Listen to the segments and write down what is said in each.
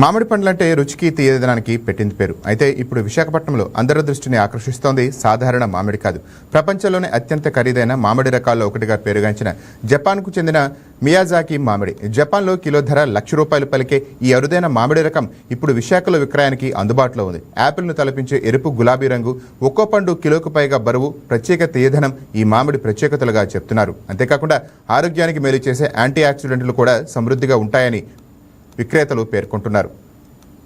మామిడి పండ్లంటే రుచికి తీయదనానికి పెట్టింది పేరు. అయితే ఇప్పుడు విశాఖపట్నంలో అందరి దృష్టిని ఆకర్షిస్తోంది సాధారణ మామిడి కాదు, ప్రపంచంలోనే అత్యంత ఖరీదైన మామిడి రకాల్లో ఒకటిగా పేరుగాంచిన జపాన్కు చెందిన మియాజాకి మామిడి. జపాన్లో కిలో ధర ₹1,00,000 పలికే ఈ అరుదైన మామిడి రకం ఇప్పుడు విశాఖలో విక్రయానికి అందుబాటులో ఉంది. యాపిల్ను తలపించే ఎరుపు గులాబీ రంగు, ఒక్కో పండు కిలోకు పైగా బరువు, ప్రత్యేక తీయదనం ఈ మామిడి ప్రత్యేకతలుగా చెప్తున్నారు. అంతేకాకుండా ఆరోగ్యానికి మేలు చేసే యాంటీ ఆక్సిడెంట్లు కూడా సమృద్ధిగా ఉంటాయని విక్రేతలు పేర్కొంటున్నారు.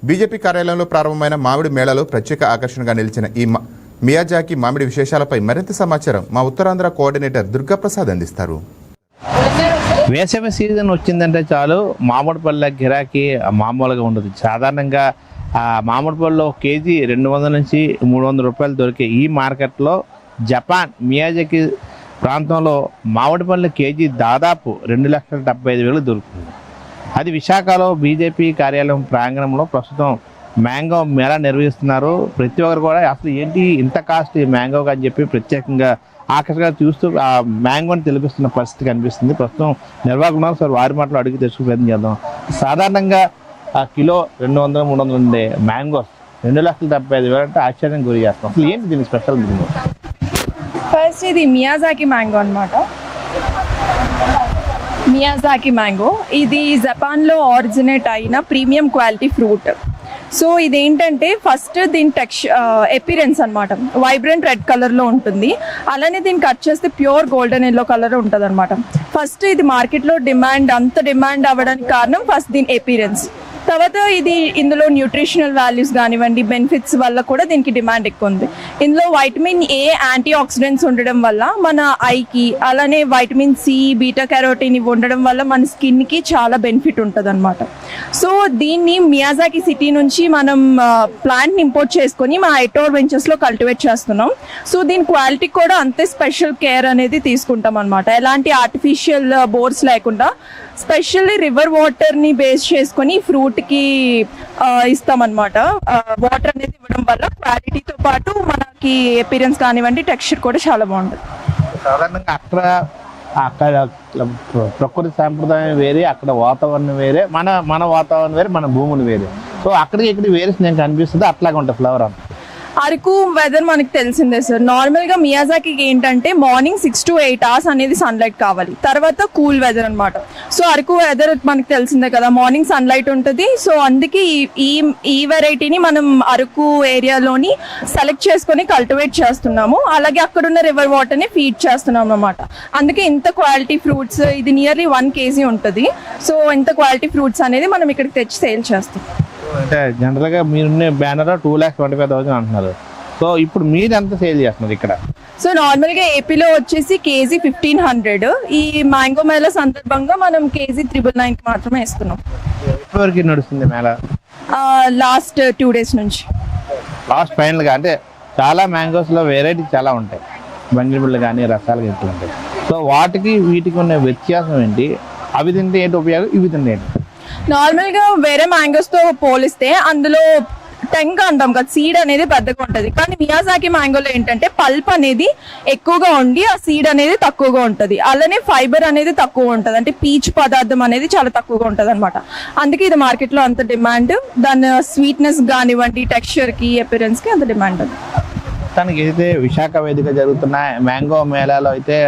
బీజేపీ కార్యాలయంలో ప్రారంభమైన మామిడి మేళాలో ప్రత్యేక ఆకర్షణగా నిలిచిన ఈ మియాజాకి మామిడి విశేషాలపై మరింత సమాచారం మా ఉత్తరాంధ్ర కోఆర్డినేటర్ దుర్గాప్రసాద్ అందిస్తారు. వేసవి సీజన్ వచ్చిందంటే చాలు మామిడి పళ్ళ గిరాకీ మామూలుగా ఉండదు. సాధారణంగా మామిడి పళ్ళు కేజీ 200 నుంచి 300 రూపాయలు దొరికే ఈ మార్కెట్లో జపాన్ మియాజాకి ప్రాంతంలో మామిడి పళ్ళ కేజీ దాదాపు 2,75,000 దొరుకుతుంది. అది విశాఖలో బీజేపీ కార్యాలయం ప్రాంగణంలో ప్రస్తుతం మ్యాంగో మేళా నిర్వహిస్తున్నారు. ప్రతి ఒక్కరు కూడా అసలు ఏంటి ఇంత కాస్ట్ మ్యాంగోగా అని చెప్పి ప్రత్యేకంగా ఆకర్షణగా చూస్తూ ఆ మ్యాంగోని తెలిపిస్తున్న పరిస్థితి కనిపిస్తుంది. ప్రస్తుతం నిర్వాహకులు సార్ వారి మాటలు అడిగి తెలుసుకునే ప్రయత్నం చేద్దాం. సాధారణంగా ఆ కిలో 200-300 ఉండే మ్యాంగోస్ 2,75,000 అంటే ఆశ్చర్యం గురి చేస్తాం. అసలు ఏంటి దీని స్పెషల్? ఫస్ట్ ఇది మియాజాకి మ్యాంగో అనమాట. మియాజాకి మ్యాంగో ఇది జపాన్లో ఆరిజినేట్ అయిన ప్రీమియం క్వాలిటీ ఫ్రూట్. సో ఇదేంటంటే ఫస్ట్ దీని అపిరెన్స్ అనమాట వైబ్రెంట్ రెడ్ కలర్లో ఉంటుంది. అలానే దీన్ని కట్ చేస్తే ప్యూర్ గోల్డెన్ ఎల్లో కలర్ ఉంటుంది అనమాట. ఫస్ట్ ఇది మార్కెట్లో అంత డిమాండ్ అవ్వడానికి కారణం ఫస్ట్ దీని అపిరెన్స్. తర్వాత ఇందులో న్యూట్రిషనల్ వాల్యూస్ కానివ్వండి, బెనిఫిట్స్ వల్ల కూడా దీనికి డిమాండ్ ఎక్కువ ఉంది. ఇందులో వైటమిన్ ఏ, యాంటీ ఆక్సిడెంట్స్ ఉండడం వల్ల మన ఐకి, అలానే వైటమిన్ సి, బీటా కెరోటిన్ ఇవి ఉండడం వల్ల మన స్కిన్కి చాలా బెనిఫిట్ ఉంటుంది అనమాట. సో దీన్ని మియాజాకి సిటీ నుంచి మనం ప్లాంట్ని ఇంపోర్ట్ చేసుకొని మా ఐటోర్ వెంచర్స్లో కల్టివేట్ చేస్తున్నాం. సో దీని క్వాలిటీ కూడా అంతే స్పెషల్ కేర్ అనేది తీసుకుంటాం అనమాట. ఎలాంటి ఆర్టిఫిషియల్ బోర్స్ లేకుండా స్పెషల్లీ రివర్ వాటర్ని బేస్ చేసుకొని ఫ్రూట్కి ఇస్తామన్నమాట. వాటర్ అనేది ఇవ్వడం వల్ల క్వాలిటీతో పాటు మనకి అపిరెన్స్ కానివ్వండి, టెక్స్చర్ కూడా చాలా బాగుంటుంది. సాధారణంగా అక్కడ ప్రకృతి సాంప్రదాయం వేరే, అక్కడ వాతావరణం వేరే, మన వాతావరణం వేరే, మన భూములు వేరే. సో అక్కడికి ఇక్కడ వేరే నేను కనిపిస్తుంది అట్లాగే ఉంటుంది ఫ్లవర్ అంతా. అరకు వెదర్ మనకి తెలిసిందే సార్. నార్మల్గా మియాజాకి ఏంటంటే మార్నింగ్ 6 to 8 hours అనేది సన్లైట్ కావాలి, తర్వాత కూల్ వెదర్ అనమాట. సో అరకు వెదర్ మనకి తెలిసిందే కదా, మార్నింగ్ సన్లైట్ ఉంటుంది. సో అందుకే ఈ వెరైటీని మనం అరకు ఏరియాలోని సెలెక్ట్ చేసుకొని కల్టివేట్ చేస్తున్నాము. అలాగే అక్కడున్న రివర్ వాటర్ని ఫీడ్ చేస్తున్నాం అనమాట. అందుకే ఇంత క్వాలిటీ ఫ్రూట్స్, ఇది నియర్లీ 1 kg ఉంటుంది. సో ఇంత క్వాలిటీ ఫ్రూట్స్ అనేది మనం ఇక్కడికి తెచ్చి సేల్ చేస్తాం. అంటే జనరల్గా మీరున్న బ్యానర్ 2,25,000 అంటున్నారు. సో ఇప్పుడు మీరు ఎంత సేల్ చేస్తున్నారు ఇక్కడ? సో నార్మల్గా ఏపీలో వచ్చేసి కేజీ 1,500. ఈ మ్యాంగో మేళా సందర్భంగా మనం కేజీ 999 మాత్రమే ఇస్తున్నాం. ఎప్పటివరకు నడుస్తుంది మేళా? లాస్ట్ 2 days నుంచి. లాస్ట్ ఫైనల్గా అంటే చాలా మ్యాంగోస్లో వెరైటీ చాలా ఉంటాయి, బంగిళిపళ్ళు కానీ రసాలు ఇట్లా ఉంటాయి. సో వాటికి వీటికి ఉన్న వ్యత్యాసం ఏంటి? అవి తింటే ఏంటి ఉపయోగం, ఇవి తింటే ఏంటి? నార్మల్గా వేరే మ్యాంగోస్తో పోలిస్తే అందులో టెంక అంటాం కదా, సీడ్ అనేది పెద్దగా ఉంటుంది. కానీ మియాజాకి మ్యాంగోలో ఏంటంటే పల్ప్ అనేది ఎక్కువగా ఉండి ఆ సీడ్ అనేది తక్కువగా ఉంటుంది. అలానే ఫైబర్ అనేది తక్కువ ఉంటుంది, అంటే పీచు పదార్థం అనేది చాలా తక్కువగా ఉంటుంది అనమాట. అందుకే ఇది మార్కెట్లో అంత డిమాండ్. దాని స్వీట్నెస్ కానివ్వండి, టెక్స్చర్కి, అపిరెన్స్కి అంత డిమాండ్ ఉంది. తనకి అయితే విశాఖ వేదిక జరుగుతున్న మ్యాంగో మేళాలో అయితే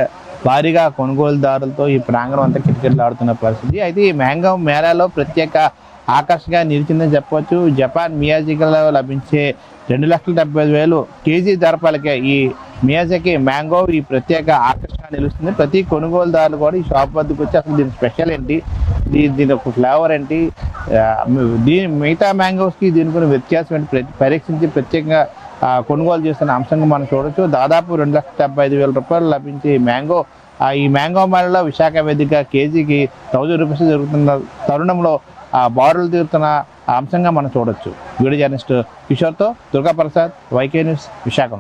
భారీగా కొనుగోలుదారులతో ఈ ప్రాంగణం అంతా కిటకిటలాడుతున్న పరిస్థితి. అయితే ఈ మ్యాంగో మేళాలో ప్రత్యేక ఆకర్షణగా నిలిచిందని చెప్పవచ్చు. జపాన్ మియాజాకిలో లభించే 2,75,000 కేజీ ధర పలికే ఈ మియాజాకి మ్యాంగో ఈ ప్రత్యేక ఆకర్షణగా నిలుస్తుంది. ప్రతి కొనుగోలుదారులు కూడా ఈ షాప్ వద్దకు వచ్చి అసలు దీని స్పెషల్ ఏంటి, దీని ఒక ఫ్లేవర్ ఏంటి, మిగతా మ్యాంగోస్కి దీనికి వ్యత్యాసం ఏంటి పరీక్షించి ప్రత్యేకంగా కొనుగోలు చేస్తున్న అంశంగా మనం చూడొచ్చు. దాదాపు 2,75,000 రూపాయలు లభించే మ్యాంగో ఈ మ్యాంగో మేళలో విశాఖ వేదిక కేజీకి 1,000 రూపీస్ జరుగుతున్న తరుణంలో బారులు తీరుతున్న అంశంగా మనం చూడొచ్చు. వీడియో జర్నలిస్ట్ కిషోర్తో దుర్గాప్రసాద్, వైకే న్యూస్, విశాఖ.